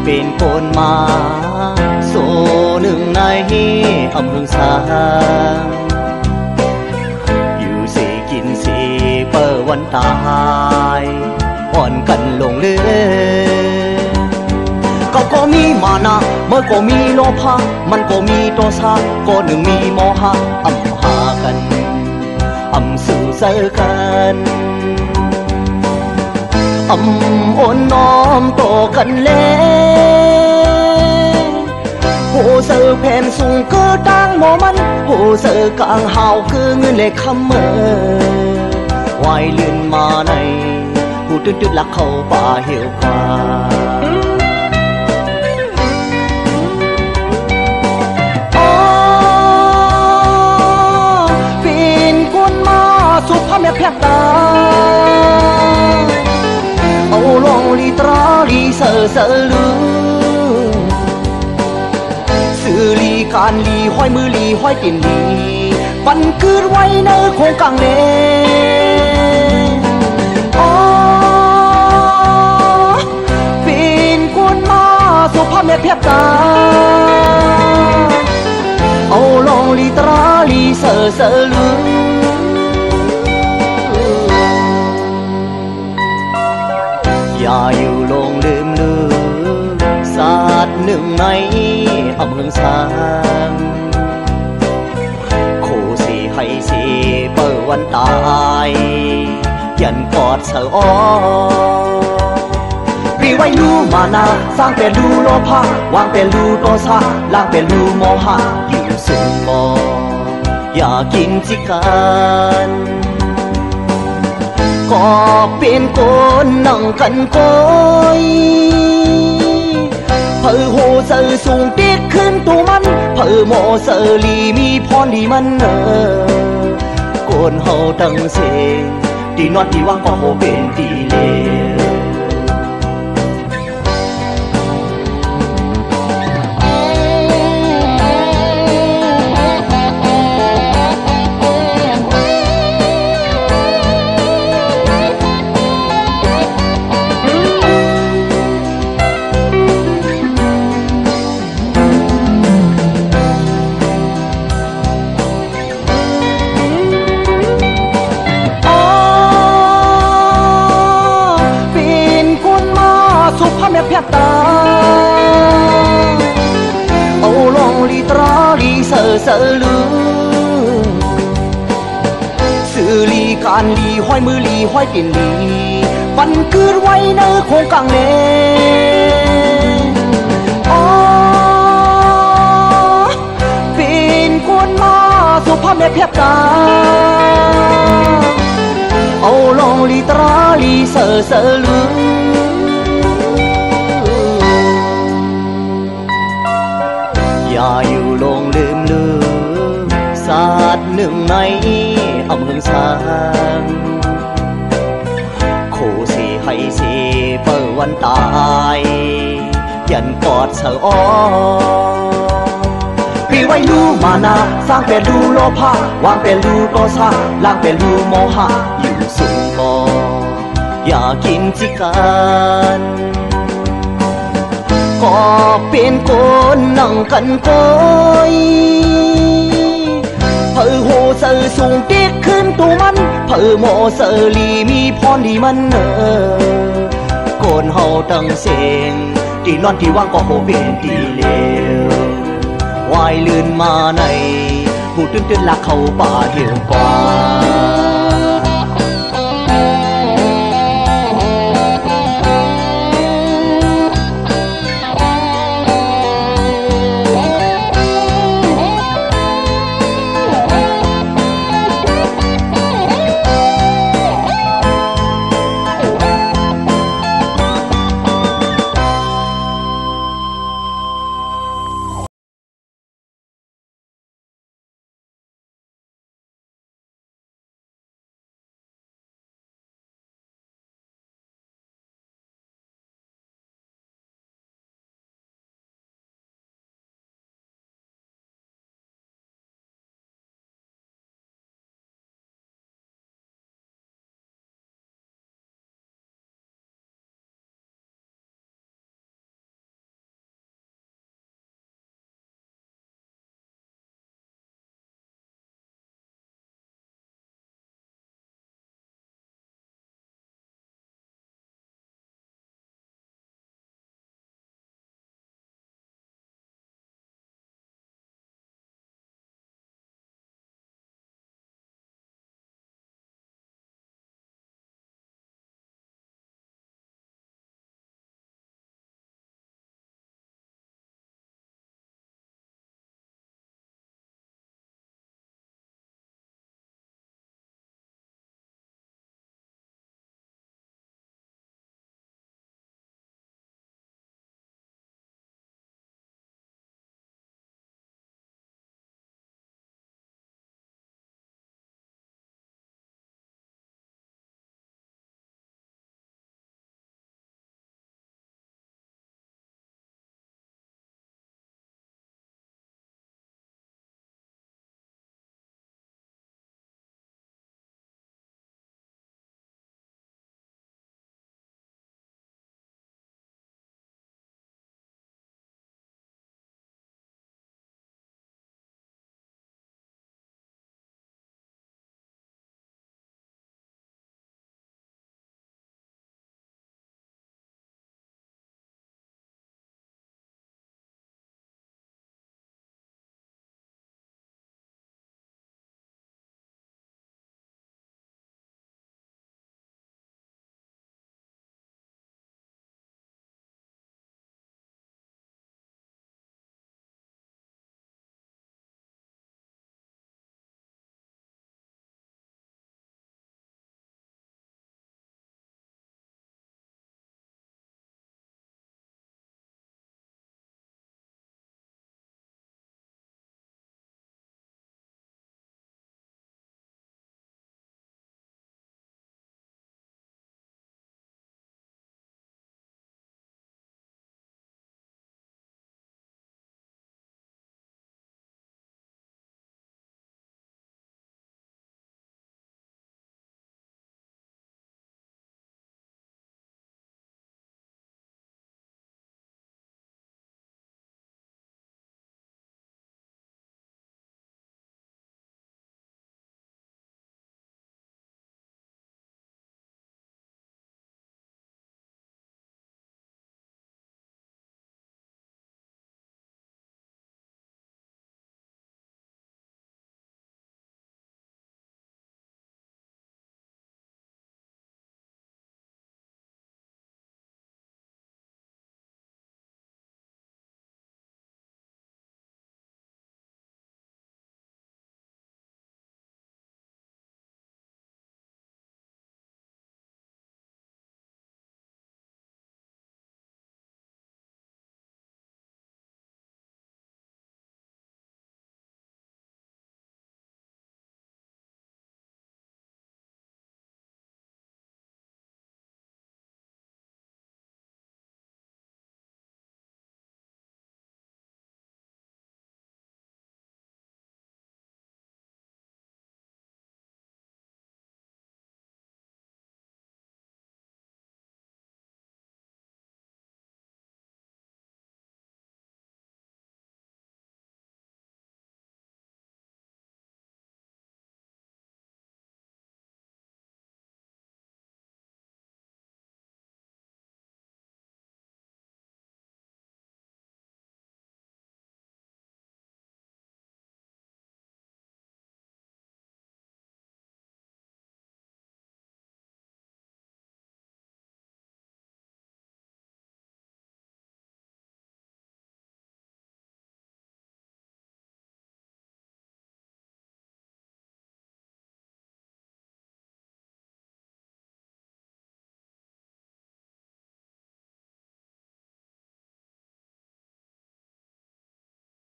เป็นคนมาโซหนึ่งในอำเภอสางอยู่สิกินสิเปิดวันตายอ่อนกันลงเลยก็มีมานะเมื่อก็มีโลภะมันก็มีโทสะก็หนึ่งมีโมหะอำหากันอำสื่อเสอกันอำอ่อนน้อมต่อกันแล้วโหเสือแผ่นสูงก็ตั้งหมอมันโหเสือกลางหาวคือเงินเล็กคำเมื่อวายลื่นมาในหูตื้นๆลักเข้าป่าเหี่ยวกว่าเป็นคนมาสุภาพแม่แพกตาเอาลองลีตราลีเสือลือสื่อลีการลีห้อยมือลีห้อยตินลีปันคืนไว้ในโคงกลางเลเป็นคนมาสุภาพแม่แพบตาเอาลองลีตราลีเสือลืออย่าอยู่ลงลืมลือศาสตร์หนึ่งในอำเภอสางโคสิให้สิเปิดวันตายยันกอดเสออ้อรีไว้รู้มานาสร้างเป็นรู้โลภะวางเป็นรู้โทสะล้างเป็นรู้โมหะอยู่สุขบ่อย่ากินจิกันก็เป็นคนนั่งกันก้อยเผอโหเสือสูงติดขึ้นตัวมันเผอโมเสือลีมีพรดีมันโกนเฮาตั้งเสงดีนอนดีว่างก็โหเป็นดีเลวแพบตาเอาลองลีตราลีเสือลือสื่อลีการลีห้อยมือลีห้อยตินลีปันคืนไว้ในโคงกลางเลเป็นคนมาสุภาพแม่แพบตาเอาลองลีตราลีเสือลืออย่าอยู่ลงลืมลือศาสตร์หนึ่งในอำเภอสางโคสิให้สิเปิดวันตายยันกอดเสออ้อรีไว้รู้มานาสร้างเป็นรู้โลภะวางเป็นรู้โทสะล้างเป็นรู้โมหะอยู่สุขบ่อย่ากินจิกันก็เป็นคนนั่งกันก้อยเผอโหเสือสูงติดขึ้นตัวมันเผอโมเสือลีมีพรดีมันโกนเฮาตั้งเสงที่นอนที่ว่างก็โหเป็นดีเลววายลื่นมาในหูตื้นๆลักเข้าป่าเหี่ยวกว่า